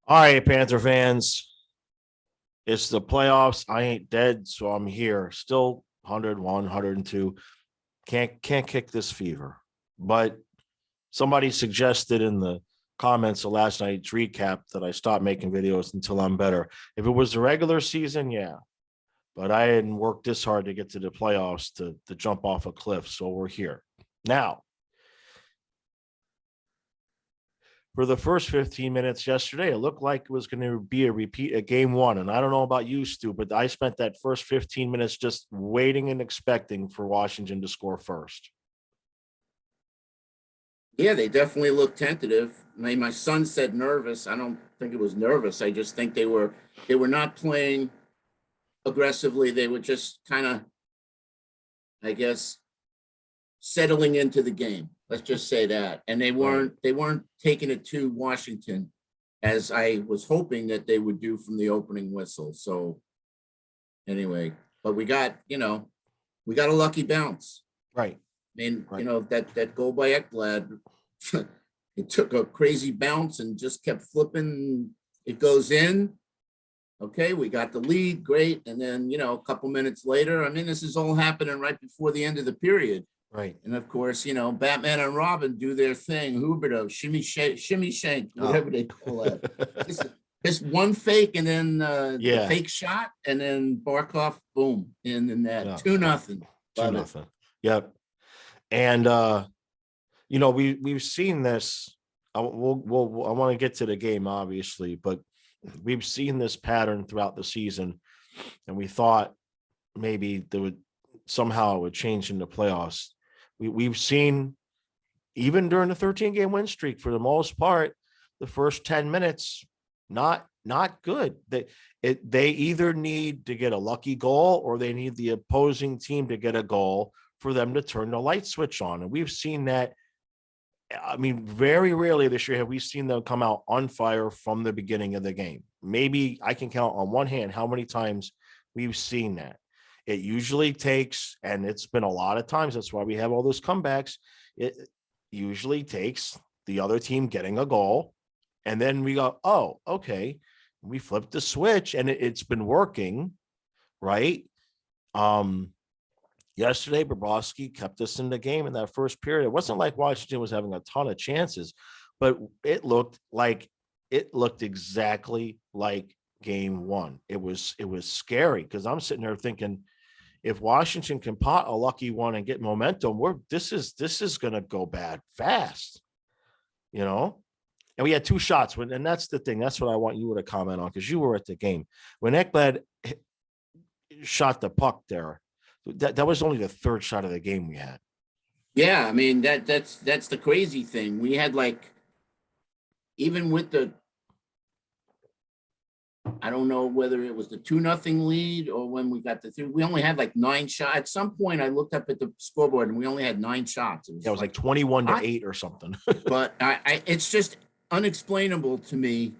All right, Panther fans, it's the playoffs. I ain't dead, so I'm here. Still 101, 102. Can't kick this fever. But somebody suggested in the comments of last night's recap that I stop making videos until I'm better. If it was the regular season, yeah. But I hadn't worked this hard to get to the playoffs to jump off a cliff. So we're here. Now, for the first 15 minutes yesterday, it looked like it was going to be a repeat of game one. And I don't know about you, Stu, but I spent that first 15 minutes just waiting and expecting for Washington to score first. Yeah, they definitely look tentative. My son said nervous. I don't think it was nervous. I just think they were not playing aggressively. They were just kind of, I guess, settling into the game. Let's just say that. And they weren't taking it to Washington as I was hoping that they would do from the opening whistle. So anyway, but we got a lucky bounce. Right. I mean, Right. that goal by Ekblad, it took a crazy bounce and just kept flipping. It goes in. Okay, we got the lead, great. And then, a couple minutes later, I mean, this is all happening right before the end of the period. Right. And of course, Batman and Robin do their thing, Huberto, shimmy shank, whatever they call it. Just one fake and then the fake shot, and then Barkov, boom, in the net. Yeah. 2-0. 2-0. Yep. And we've seen this. I want to get to the game, obviously, but we've seen this pattern throughout the season, and we thought maybe there would somehow it would change in the playoffs. We've seen even during the 13-game win streak, for the most part, the first 10 minutes not good. They either need to get a lucky goal or they need the opposing team to get a goal for them to turn the light switch on. And we've seen that. I mean, very rarely this year have we seen them come out on fire from the beginning of the game. Maybe I can count on one hand how many times we've seen that. It usually takes, and it's been a lot of times, that's why we have all those comebacks. It usually takes the other team getting a goal. And then we go, oh, okay. We flipped the switch and it's been working, right? Yesterday, Bobrovsky kept us in the game in that first period. It wasn't like Washington was having a ton of chances, but it looked exactly like game one. It was scary because I'm sitting there thinking, if Washington can pot a lucky one and get momentum, this is going to go bad fast, And we had two shots, and that's the thing. That's what I want you to comment on because you were at the game when Ekblad shot the puck there. That was only the third shot of the game we had. Yeah, I mean that's the crazy thing. We had even with I don't know whether it was the 2-0 lead or when we got the 3. We only had 9 shots. At some point, I looked up at the scoreboard and we only had 9 shots. It was like 21-8 or something. But it's just unexplainable to me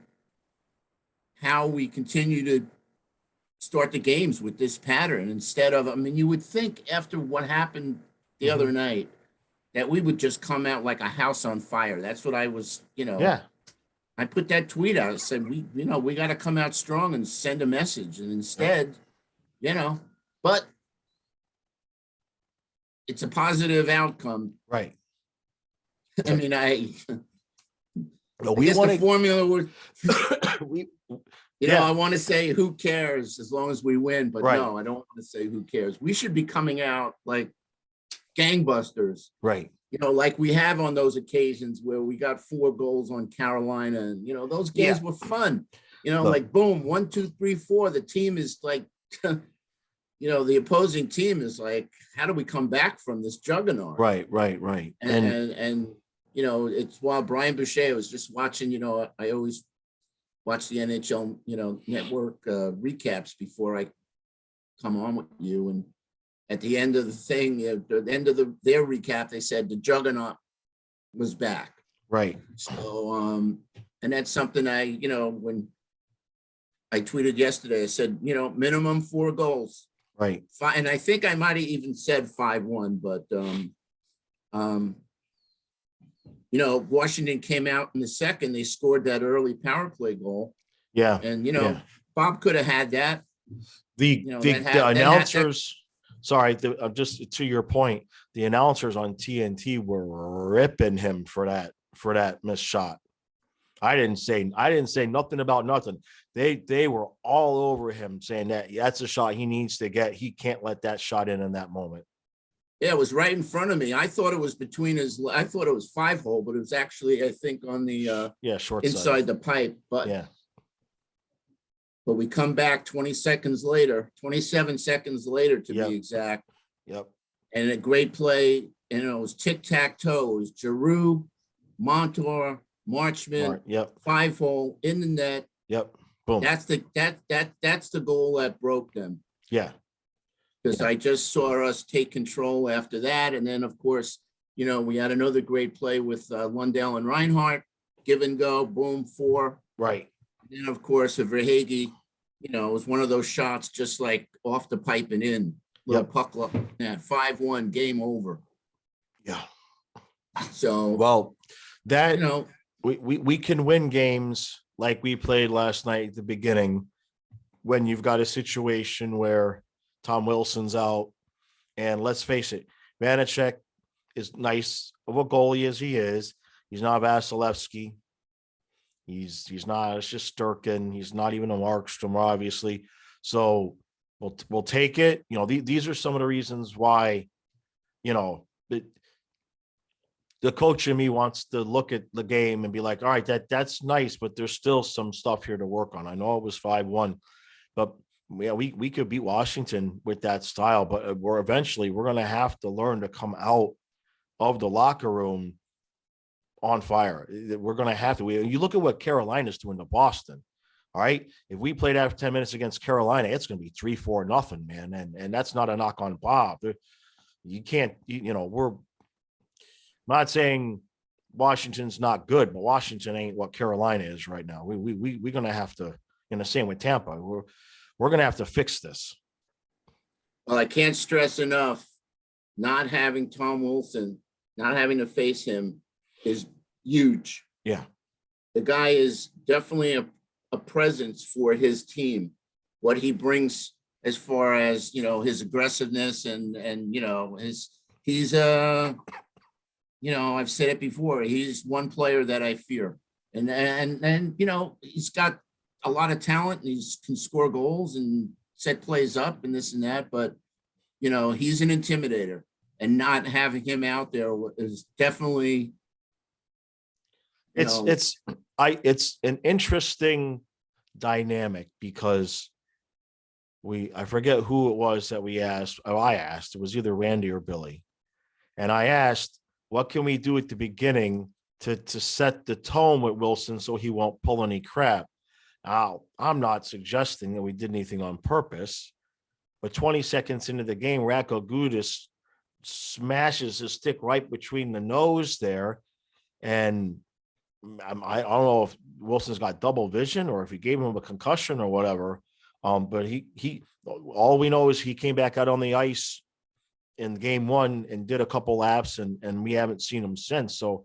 how we continue to start the games with this pattern instead of, I mean, you would think after what happened the other night that we would just come out like a house on fire. That's what I was, Yeah. I put that tweet out. I said, we got to come out strong and send a message. And instead, but it's a positive outcome. Right. I mean, we want the formula would, I want to say who cares as long as we win, but no, I don't want to say who cares. We should be coming out like gangbusters. Right. Like we have on those occasions where we got 4 goals on Carolina and, those games were fun, like boom, 1, 2, 3, 4. The team is like, the opposing team is like, how do we come back from this juggernaut? Right. And it's while Brian Boucher was just watching, I always watch the NHL, network recaps before I come on with you. And at the end of the thing, at the end of their recap, they said the juggernaut was back. Right. So, and that's something when I tweeted yesterday, I said, minimum 4 goals. Right. And I think I might have even said 5-1, but Washington came out in the second. They scored that early power play goal. Yeah. And, Yeah. Bob could have had that. The announcers, sorry, just to your point, the announcers on TNT were ripping him for that missed shot. I didn't say nothing about nothing. They were all over him saying that that's a shot he needs to get. He can't let that shot in that moment. Yeah, it was right in front of me. I thought it was I thought it was 5-hole, but it was actually, I think, on the short inside side. the pipe. But yeah. But we come back 27 seconds later to be exact. Yep. And a great play. And it was tic-tac-toe. It was Giroux, Montour, Marchment, 5-hole in the net. Yep. Boom. That's the goal that broke them. Yeah. Because I just saw us take control after that. And then, of course, we had another great play with Lundell and Reinhardt. Give and go, boom, 4. Right. And then, of course, if Verhaeghe, it was one of those shots just like off the pipe and in. Little puck up. Yeah, 5-1, game over. Yeah. So, well, that, we can win games like we played last night at the beginning when you've got a situation where Tom Wilson's out. And let's face it, Vanacek is nice of a goalie as he is. He's not Vasilevsky. He's not, it's just Sturkin. He's not even a Markstrom, obviously. So we'll take it. These are some of the reasons why, the coach in me wants to look at the game and be like, all right, that's nice, but there's still some stuff here to work on. I know it was 5-1, but yeah, we could beat Washington with that style, but we're going to have to learn to come out of the locker room on fire. We're going to have to. You look at what Carolina's doing to Boston. All right. If we played after 10 minutes against Carolina, it's going to be 3-4-0, man. And that's not a knock on Bob. You can't, we're not saying Washington's not good, but Washington ain't what Carolina is right now. We're going to have to, the same with Tampa. We're going to have to fix this. Well, I can't stress enough, not having Tom Wilson, not having to face him is huge. Yeah. The guy is definitely a presence for his team. What he brings as far as, his aggressiveness and he's I've said it before, he's one player that I fear. And he's got a lot of talent and he can score goals and set plays up and this and that, but he's an intimidator, and not having him out there is definitely it's an interesting dynamic because I forget who it was that we asked. I asked, it was either Randy or Billy. And I asked, what can we do at the beginning to set the tone with Wilson so he won't pull any crap? Now, I'm not suggesting that we did anything on purpose, but 20 seconds into the game, Radko Gudas smashes his stick right between the nose there. And I don't know if Wilson's got double vision or if he gave him a concussion or whatever. But he all we know is he came back out on the ice in game 1 and did a couple laps, and we haven't seen him since. So,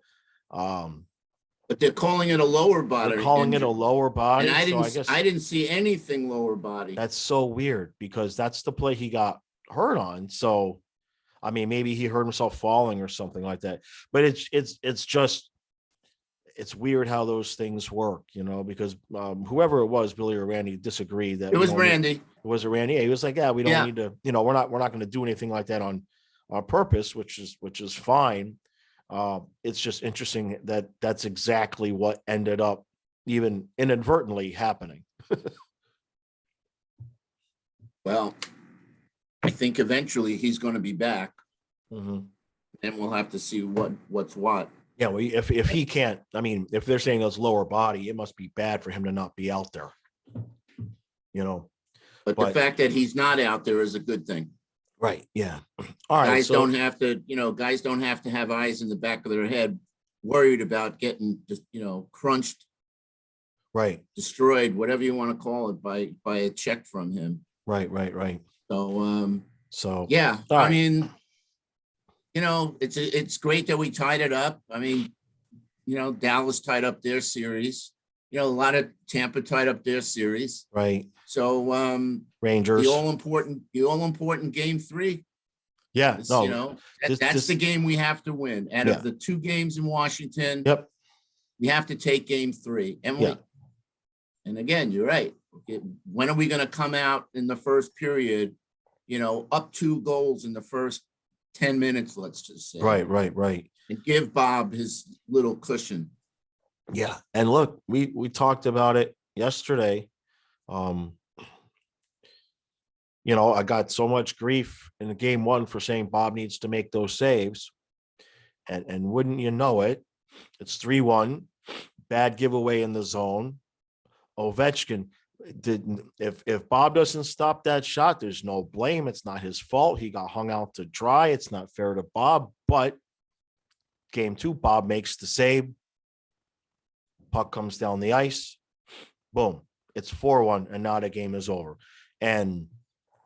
but they're calling it a lower body. They're calling it a lower body. And I didn't see anything lower body. That's so weird because that's the play he got hurt on. So, I mean, maybe he hurt himself falling or something like that. But it's weird how those things work, because whoever it was, Billy or Randy, disagreed that it was Randy. Was it Randy? Yeah, he was like, yeah, we don't need to, we're not going to do anything like that on purpose, which is fine. It's just interesting that that's exactly what ended up even inadvertently happening. Well, I think eventually he's going to be back, mm-hmm. and we'll have to see what's what. Yeah, well, if he can't, I mean, if they're saying it's lower body, it must be bad for him to not be out there. But the fact that he's not out there is a good thing. Right. Yeah. All right. Guys don't have to have eyes in the back of their head worried about getting just, crunched, right, destroyed, whatever you want to call it, by a check from him. Right. So yeah, right. I mean, it's great that we tied it up. I mean, Dallas tied up their series. A lot of Tampa tied up their series. Right. So Rangers. the all important game 3. Yeah. Is, No. that's the game we have to win. Out of the 2 games in Washington, Yep. we have to take game 3. And again, you're right. When are we going to come out in the first period, up 2 goals in the first 10 minutes, let's just say. Right. And give Bob his little cushion. Yeah. And look, we talked about it yesterday. I got so much grief in the game 1 for saying Bob needs to make those saves. And wouldn't you know it, it's 3-1, bad giveaway in the zone. Ovechkin if Bob doesn't stop that shot, there's no blame. It's not his fault. He got hung out to dry. It's not fair to Bob. But game 2, Bob makes the save. Puck comes down the ice. Boom. It's 4-1, and now the game is over. And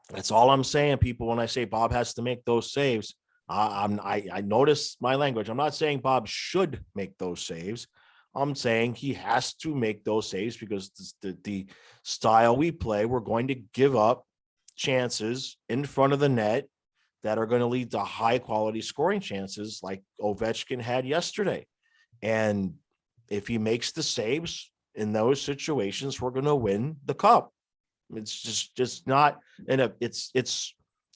that's all I'm saying, people. When I say Bob has to make those saves, I notice my language. I'm not saying Bob should make those saves. I'm saying he has to make those saves because the style we play, we're going to give up chances in front of the net that are going to lead to high quality scoring chances like Ovechkin had yesterday. And if he makes the saves in those situations, we're going to win the cup. It's just not it's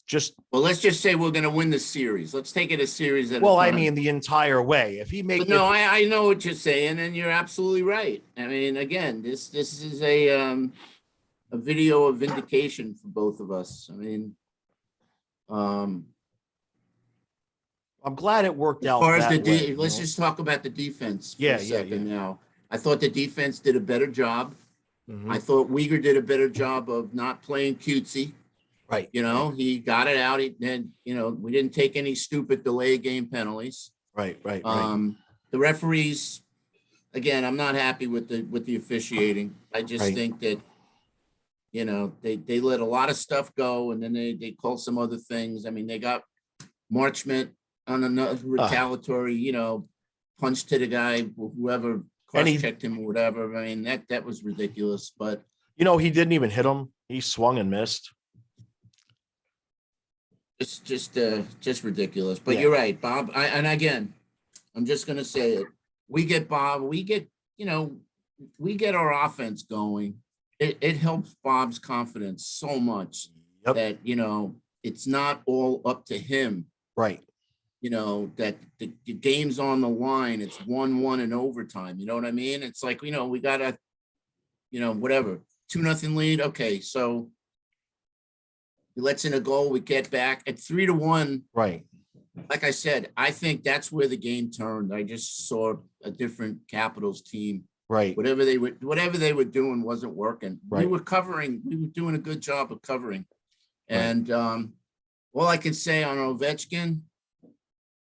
just, well, let's just say we're going to win the series. Let's take it a series at a well, time. I mean, the entire way. If he makes, I know what you're saying, and you're absolutely right. I mean, again, this is a video of vindication for both of us. I mean, I'm glad it worked as out. far as that way, let's just talk about the defense for Yeah, a second yeah. now. I thought the defense did a better job. Mhm. I thought Uyghur did a better job of not playing cutesy. Right. He got it out. We didn't take any stupid delay game penalties. Right. The referees, again, I'm not happy with the officiating. I just think that, they let a lot of stuff go, and then they call some other things. I mean, they got Marchment on another retaliatory, punch to the guy, whoever cross-checked him or whatever. I mean, that was ridiculous. But he didn't even hit him. He swung and missed. It's just ridiculous. But you're right, Bob. And again, I'm just gonna say it. We get Bob. We get our offense going. It helps Bob's confidence so much that it's not all up to him. Right. That the game's on the line. It's 1-1 in overtime. You know what I mean? It's like we got a whatever 2-0 lead. Okay, so he lets in a goal. We get back at 3-1. Right. Like I said, I think that's where the game turned. I just saw a different Capitals team. Right. Whatever they were doing wasn't working. Right. We were covering. We were doing a good job of covering. Right. And all I can say on Ovechkin,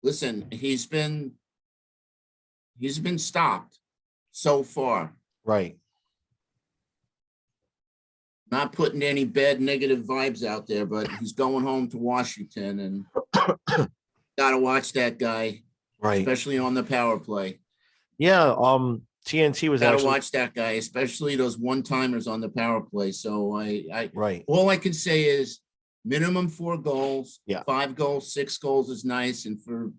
listen, he's been stopped so far. Right. Not putting any bad negative vibes out there, but he's going home to Washington, and gotta watch that guy, right? Especially on the power play. Yeah, TNT was gotta watch that guy, especially those one-timers on the power play. So I right. All I can say is minimum 4 goals. Yeah, 5 goals, 6 goals is nice. And for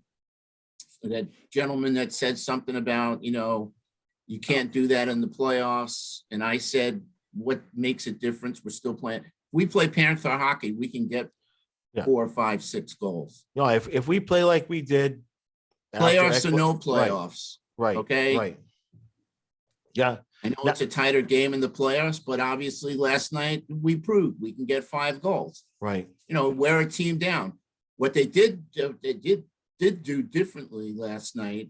that gentleman that said something about you can't do that in the playoffs, and I said, what makes a difference? We're still playing. We play Panther hockey. We can get 4, 5, 6 goals. If we play like we did, playoffs or no playoffs. Right. Okay. Right. Yeah. I know it's a tighter game in the playoffs, but obviously last night we proved we can get 5 goals. Right. Wear a team down. What they did do differently last night,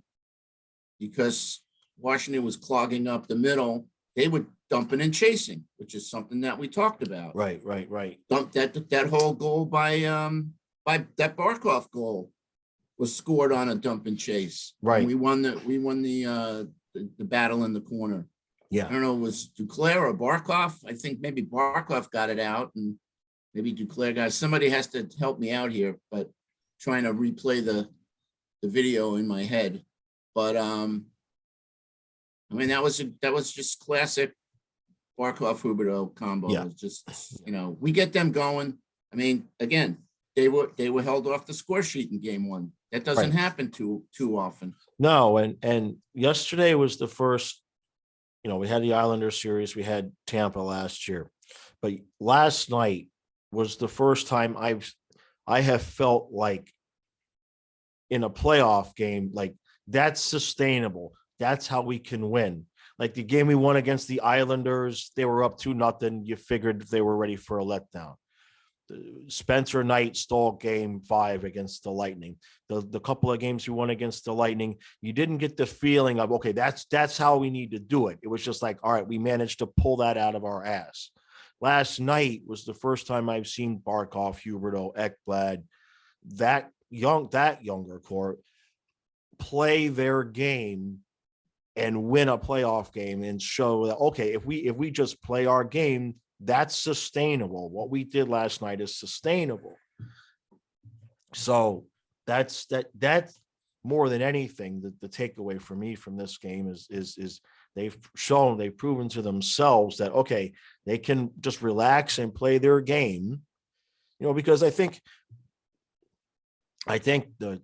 because Washington was clogging up the middle. They were dumping and chasing, which is something that we talked about. Right. Dump that whole goal by that Barkov goal was scored on a dump and chase. Right. And we won the battle in the corner. Yeah. I don't know, it was Duclair or Barkov. I think maybe Barkov got it out, and maybe Duclair got it. Somebody has to help me out here, but trying to replay the video in my head. But I mean, that was just classic Barkov Huberdeau combo. Yeah. It's just, we get them going. I mean, again, they were held off the score sheet in game one. That doesn't Right. happen too often. No, and yesterday was the first, we had the Islanders series, we had Tampa last year, but last night was the first time I have felt like in a playoff game, like that's sustainable. That's how we can win. Like the game we won against the Islanders, they were up 2-0. You figured they were ready for a letdown. Spencer Knight stole game 5 against the Lightning. The couple of games we won against the Lightning, you didn't get the feeling of, okay, that's how we need to do it. It was just like, all right, we managed to pull that out of our ass. Last night was the first time I've seen Barkov, Huberdeau, Ekblad, that younger core play their game and win a playoff game and show that, okay, if we just play our game, that's sustainable. What we did last night is sustainable. So that's more than anything, the takeaway for me from this game is they've proven to themselves that, okay, they can just relax and play their game, because I think the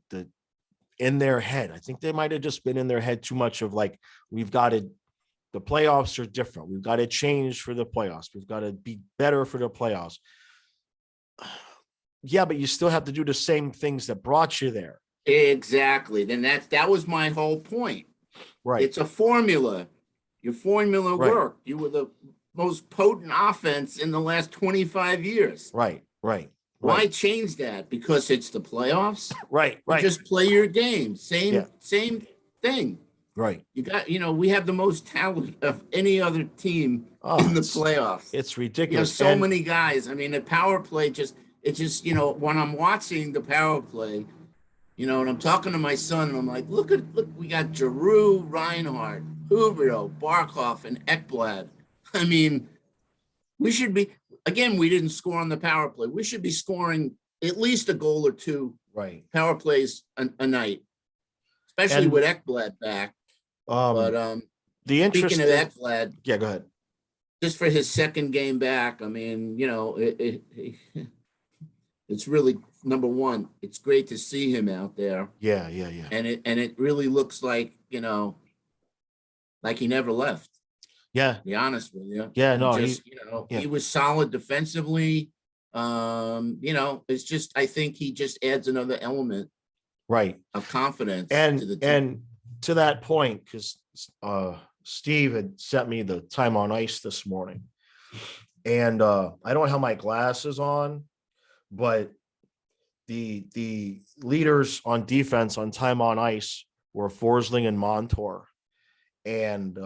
in their head, I think they might have just been in their head too much of like, the playoffs are different. We've got to change for the playoffs. We've got to be better for the playoffs. Yeah, but you still have to do the same things that brought you there. Exactly. Then that was my whole point. Right. It's a formula. Your formula worked. You were the most potent offense in the last 25 years. Right. Why change that? Because it's the playoffs? Right. You just play your game. Same thing. Right. You got, we have the most talent of any other team in the playoffs. It's ridiculous. So many guys. I mean, the power play it's just, when I'm watching the power play, and I'm talking to my son and I'm like, look, we got Giroux, Reinhart, Huberdeau, Barkov, and Ekblad. I mean, we should be, again, we didn't score on the power play. We should be scoring at least a goal or two power plays a night, especially with Ekblad back. But the interesting, speaking of Ekblad, yeah, go ahead. Just for his second game back, I mean, it's really, number one, it's great to see him out there. Yeah. And it really looks like, like he never left. Yeah. To be honest with you. Yeah, no, he was solid defensively. It's just, I think he just adds another element of confidence and to the team. And to that point, because Steve had sent me the time on ice this morning, and I don't have my glasses on, but the leaders on defense on time on ice were Forsling and Montour, and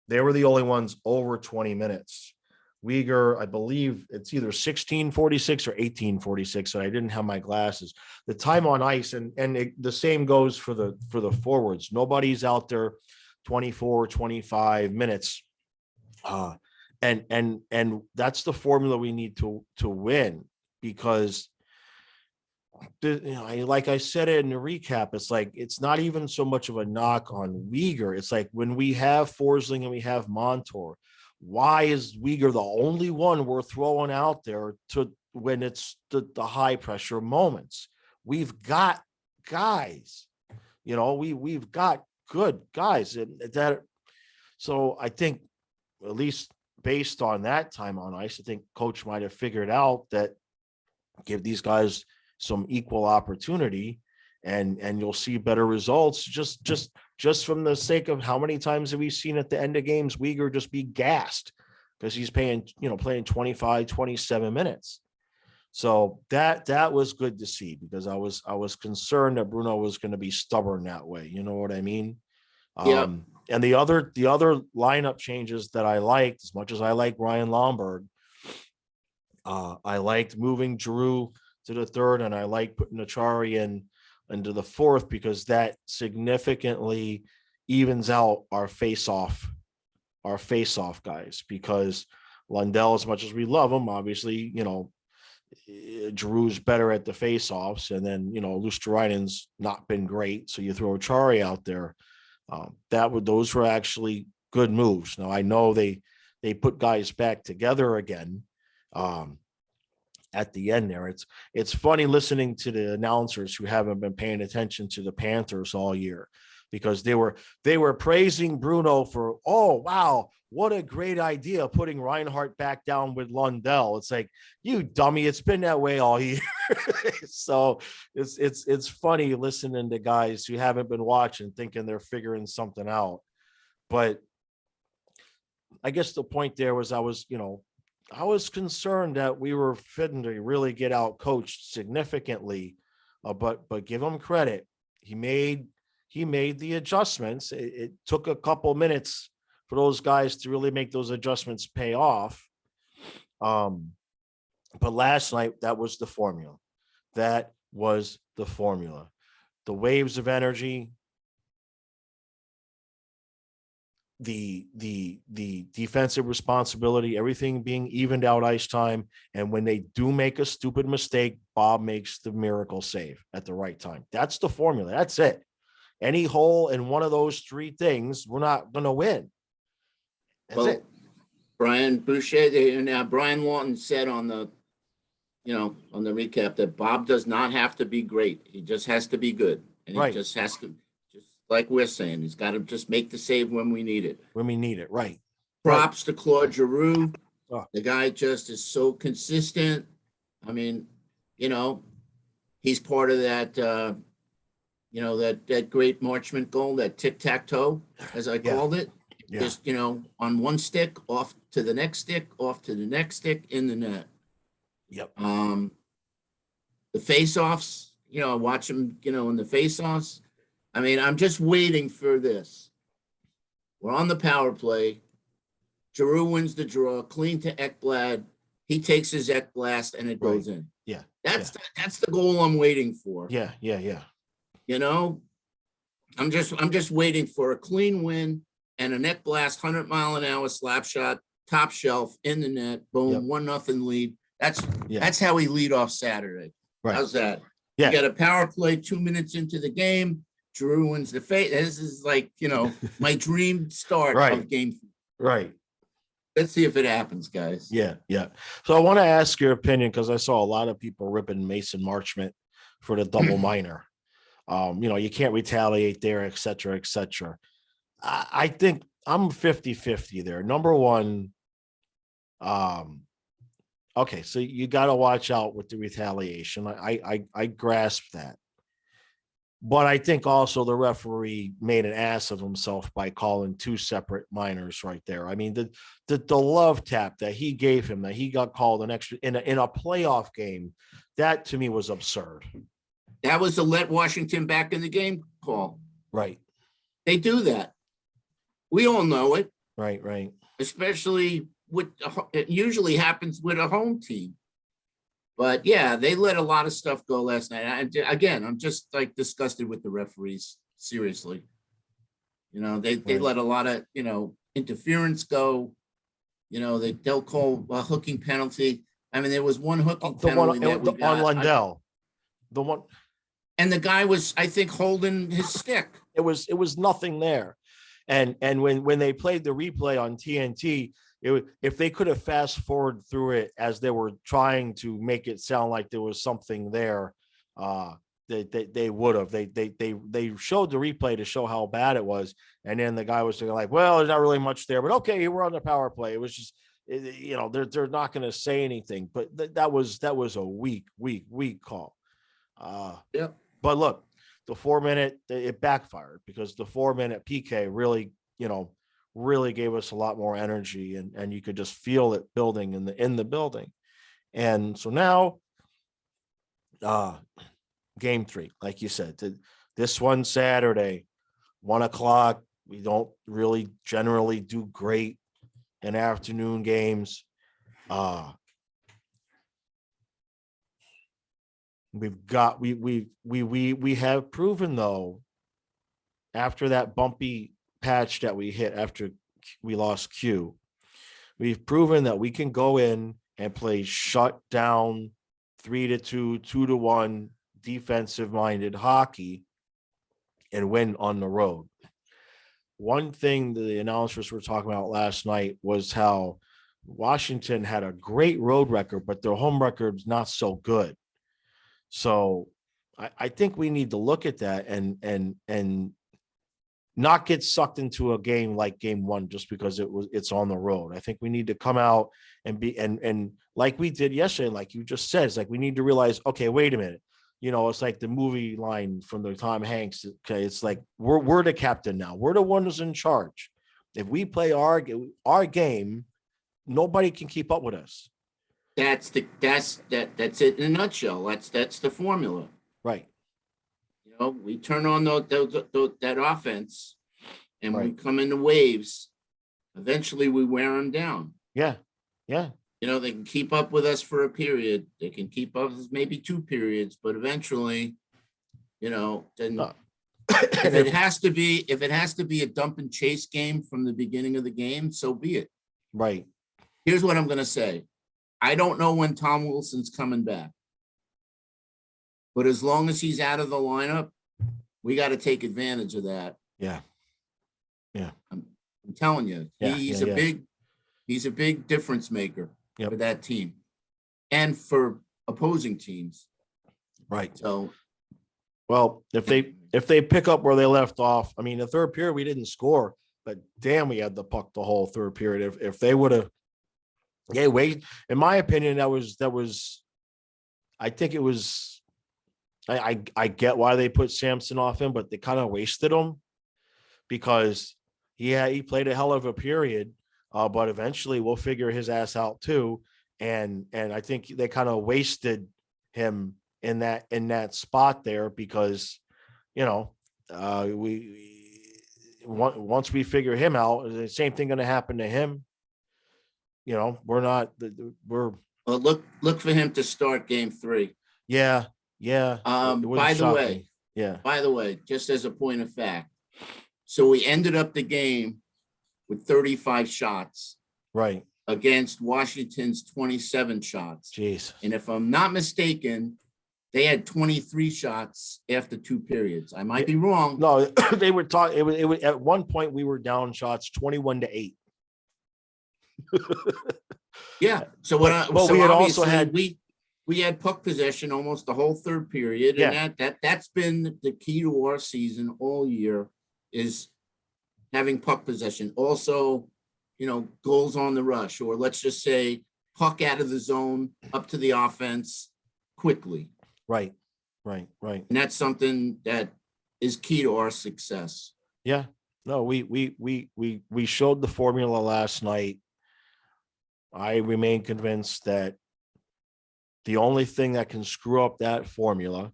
they were the only ones over 20 minutes. Uyghur, I believe it's either 16:46 or 18:46, and I didn't have my glasses. The time on ice, and the same goes for the forwards. Nobody's out there 24, 25 minutes. And that's the formula we need to win, because like I said in the recap, it's like, it's not even so much of a knock on Uyghur. It's like, when we have Forsling and we have Montour, why is Uyghur the only one we're throwing out there when it's the high pressure moments? We've got guys, we've got good guys so I think, at least based on that time on ice, I think coach might have figured out that give these guys some equal opportunity and you'll see better results, just from the sake of how many times have we seen at the end of games Uyghur just be gassed because he's playing 25, 27 minutes. So that was good to see, because I was concerned that Bruno was going to be stubborn that way. You know what I mean? Yeah. And the other lineup changes that I liked, as much as I like Ryan Lomberg, I liked moving Giroux to the third, and I like putting Achari into the fourth, because that significantly evens out our face-off guys, because Lundell, as much as we love him, obviously, Giroux's better at the face-offs, and then, Luosterainen's not been great, so you throw Achari out there. Those were actually good moves. Now I know they put guys back together again at the end there. It's funny listening to the announcers who haven't been paying attention to the Panthers all year, because they were praising Bruno for, oh wow, what a great idea putting Reinhart back down with Lundell. It's like, you dummy, it's been that way all year. So it's funny listening to guys who haven't been watching thinking they're figuring something out. But I guess the point there was I was concerned that we were fitting to really get out coached significantly, but give him credit. He made the adjustments. It took a couple minutes for those guys to really make those adjustments pay off. But last night, that was the formula. That was the formula. The waves of energy, the defensive responsibility, everything being evened out ice time. And when they do make a stupid mistake, Bob makes the miracle save at the right time. That's the formula. That's it. Any hole in one of those three things, we're not going to win. That's it. Brian Boucher, now Brian Lawton said on the recap that Bob does not have to be great. He just has to be good. And Right. He just has to, just like we're saying, he's got to just make the save when we need it. When we need it. Right. Props to Claude Giroux. Oh. The guy just is so consistent. I mean, he's part of that, that great Marchment goal, that tic-tac-toe, as I called it. Yeah. Just, on one stick, off to the next stick, off to the next stick, in the net. Yep. The face-offs, watch him, in the face-offs. I mean, I'm just waiting for this. We're on the power play. Giroux wins the draw, clean to Ekblad. He takes his Ekblast and it goes in. Yeah. That's the goal I'm waiting for. Yeah. I'm just waiting for a clean win and a Ekblast 100-mile-an-hour slap shot, top shelf in the net. Boom, 1-0 lead. That's how we lead off Saturday. Right. How's that? Yeah. You got a power play 2 minutes into the game. Giroux wins the face. This is like, my dream start of game. Right. Let's see if it happens, guys. Yeah. So I want to ask your opinion, because I saw a lot of people ripping Mason Marchment for the double minor. You can't retaliate there, et cetera, et cetera. I think I'm 50-50 there. Number one, okay, so you got to watch out with the retaliation. I grasp that. But I think also the referee made an ass of himself by calling two separate minors right there. I mean, the love tap that he gave him, that he got called an extra in a playoff game, that to me was absurd. That was the let Washington back in the game call. Right. They do that. We all know it. Right. Especially it usually happens with a home team. But yeah, they let a lot of stuff go last night. I'm just like disgusted with the referees. Seriously, they let a lot of interference go. They'll call a hooking penalty. I mean, there was one hooking penalty on Lundell. The one, and the guy was, I think, holding his stick. It was nothing there, and when they played the replay on TNT. If they could have fast forward through it as they were trying to make it sound like there was something there, they would have. They showed the replay to show how bad it was, and then the guy was like, "Well, there's not really much there, but okay, we're on the power play." It was just, they're not going to say anything, but that was a weak call. Yeah. But look, the 4-minute it backfired, because the 4-minute PK really gave us a lot more energy, and you could just feel it building in the building. And so now game 3, like you said, this one Saturday, 1:00. We don't really generally do great in afternoon games. We have proven, though, after that bumpy patch that we hit after we lost Q, we've proven that we can go in and play shut down 3-2, 2-1 defensive minded hockey and win on the road. one thing the announcers were talking about last night was how Washington had a great road record, but their home record's not so good. So I think we need to look at that and not get sucked into a game like game one just because it's on the road. I think we need to come out and be and like we did yesterday, like you just said, it's like we need to realize, okay, wait a minute. It's like the movie line from the Tom Hanks. Okay, it's like we're the captain now. We're the one who's in charge. If we play our game, nobody can keep up with us. That's it in a nutshell. That's the formula. Right. We turn on that offense, and we Right. come into waves. Eventually, we wear them down. Yeah. Yeah. They can keep up with us for a period. They can keep up with maybe 2 periods, but eventually, then if it has to be a dump and chase game from the beginning of the game, so be it. Right. Here's what I'm going to say. I don't know when Tom Wilson's coming back, but as long as he's out of the lineup, we got to take advantage of that. Yeah. Yeah. I'm telling you, he's a big difference maker for that team and for opposing teams. Right. So, well, if they pick up where they left off, I mean, the third period we didn't score, but damn, we had the puck the whole third period. If they would have, wait. In my opinion, that was. I think it was. I get why they put Samsonov in, but they kind of wasted him because he played a hell of a period, but eventually we'll figure his ass out too. And I think they kind of wasted him in that spot there because, once we figure him out, the same thing going to happen to him. Well, look for him to start game 3. Yeah. By the way, just as a point of fact, so we ended up the game with 35 shots, right, against Washington's 27 shots. Jeez. And if I'm not mistaken, they had 23 shots after 2 periods. I might be wrong. No, they were talking. It was at one point we were down shots 21-8. Yeah. So we had also had we had puck possession almost the whole third period, and that's been the key to our season all year is having puck possession. Also, goals on the rush, or let's just say puck out of the zone up to the offense quickly. Right. And that's something that is key to our success. Yeah. No, we showed the formula last night. I remain convinced that the only thing that can screw up that formula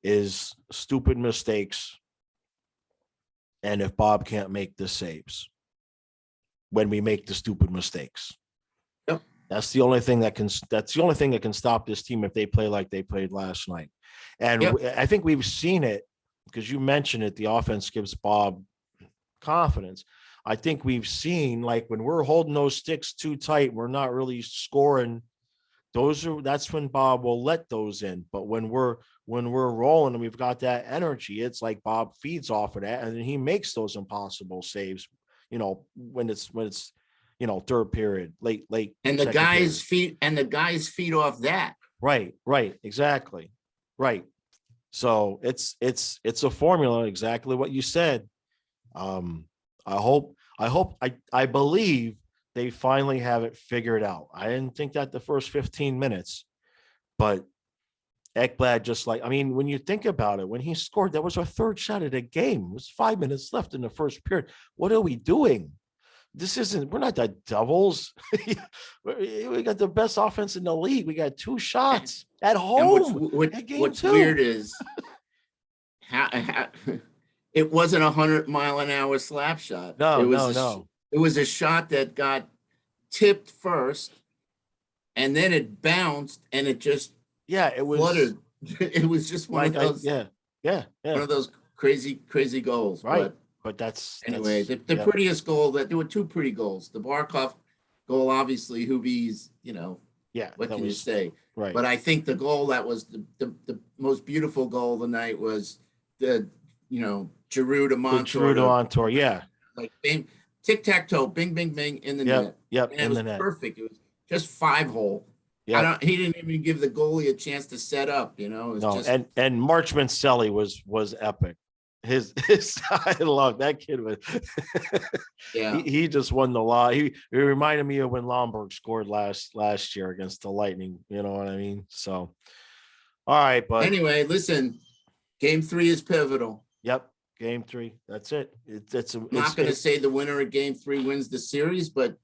is stupid mistakes. And if Bob can't make the saves when we make the stupid mistakes. Yep. That's the only thing that can stop this team if they play like they played last night. And I think we've seen it because you mentioned it. The offense gives Bob confidence. I think we've seen, like, when we're holding those sticks too tight, we're not really scoring. That's when Bob will let those in. But when we're rolling and we've got that energy, it's like Bob feeds off of that and he makes those impossible saves, when it's third period, late. And the guys feed off that. Right. Exactly. Right. So it's a formula, exactly what you said. I believe they finally have it figured out. I didn't think that the first 15 minutes, but Ekblad when you think about it, when he scored, that was our third shot of the game. It was 5 minutes left in the first period. What are we doing? We're not the Devils. We got the best offense in the league. We got 2 shots at home. What's weird is how it wasn't 100-mile-an-hour slap shot. No. It was a shot that got tipped first, and then it bounced, and it just it was fluttered. It was just one of those. One of those crazy goals. Right. But that's anyway. The prettiest goal there were 2 pretty goals. The Barkov goal, obviously, Hubie's. What can you say? Right. But I think the goal that was the most beautiful goal of the night was the Giroux to Montour. Yeah. like bing, tic-tac-toe, bing, bing, bing in the net. Yep. And it In was the net. perfect. It was just 5-hole. Yep. He didn't even give the goalie a chance to set up, you know. It was No, just and March Mancelli was epic. His I love that kid. Was yeah. he just won the law. He reminded me of when Lomberg scored last year against the Lightning. You know what I mean? So, all right, but Anyway, listen, game 3 is pivotal. yep, game 3. That's it. I'm not going to say the winner of game 3 wins the series, but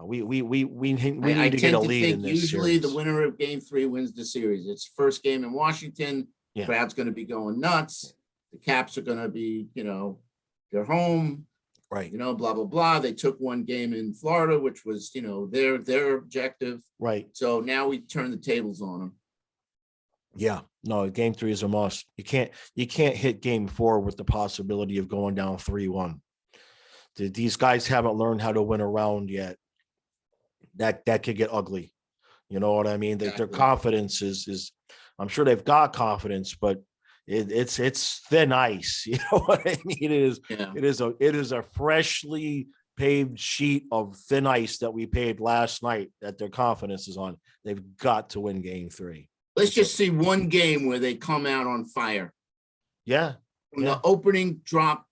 we need I to get a tend to lead in think this usually series. the winner of game 3 wins the series. It's first game in Washington. Yeah. Crowd's going to be going nuts. The Caps are going to be, you know, they're home, Right. you know, blah, blah, blah. They took one game in Florida, which was, you know, their objective. Right. So now we turn the tables on them. Yeah. No, game 3 is a must. You can't hit game 4 with the possibility of going down 3-1. These guys haven't learned how to win a round yet. That could get ugly. You know what I mean? Exactly. Their confidence is I'm sure they've got confidence, but it's thin ice. You know what I mean? It is a freshly paved sheet of thin ice that we paved last night that their confidence is on. They've got to win game 3. Let's just see one game where they come out on fire. Yeah. From the opening drop,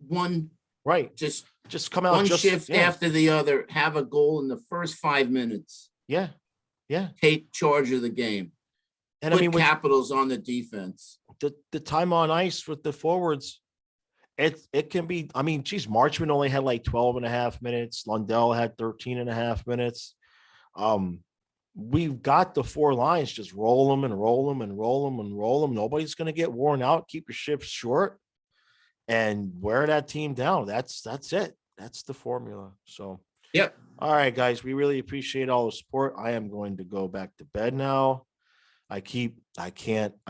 one right. Just come out one shift after the other, have a goal in the first 5 minutes. Yeah. Take charge of the game. And put Capitals on the defense. The time on ice with the forwards, it can be, I mean, geez, Marchman only had like 12 and a half minutes. Lundell had 13 and a half minutes. We've got the 4 lines, just roll them and roll them and roll them and roll them. Nobody's going to get worn out. Keep your shifts short and wear that team down. That's it. That's the formula. So, yep. All right, guys, we really appreciate all the support. I am going to go back to bed now. I can't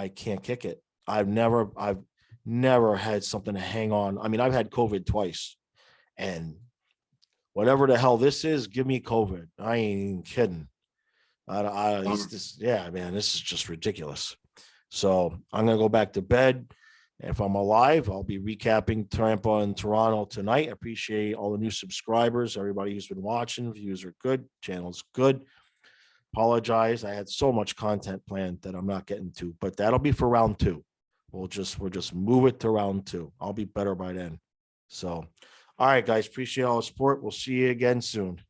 kick it. I've never had something to hang on. I mean, I've had COVID twice, and whatever the hell this is, give me COVID. I ain't even kidding. Yeah, man, this is just ridiculous. So I'm going to go back to bed. If I'm alive, I'll be recapping Tampa and Toronto tonight. I appreciate all the new subscribers, everybody who's been watching. Views are good. Channel's good. Apologize. I had so much content planned that I'm not getting to, but that'll be for round 2. We'll just move it to round 2. I'll be better by then. So, all right, guys, appreciate all the support. We'll see you again soon.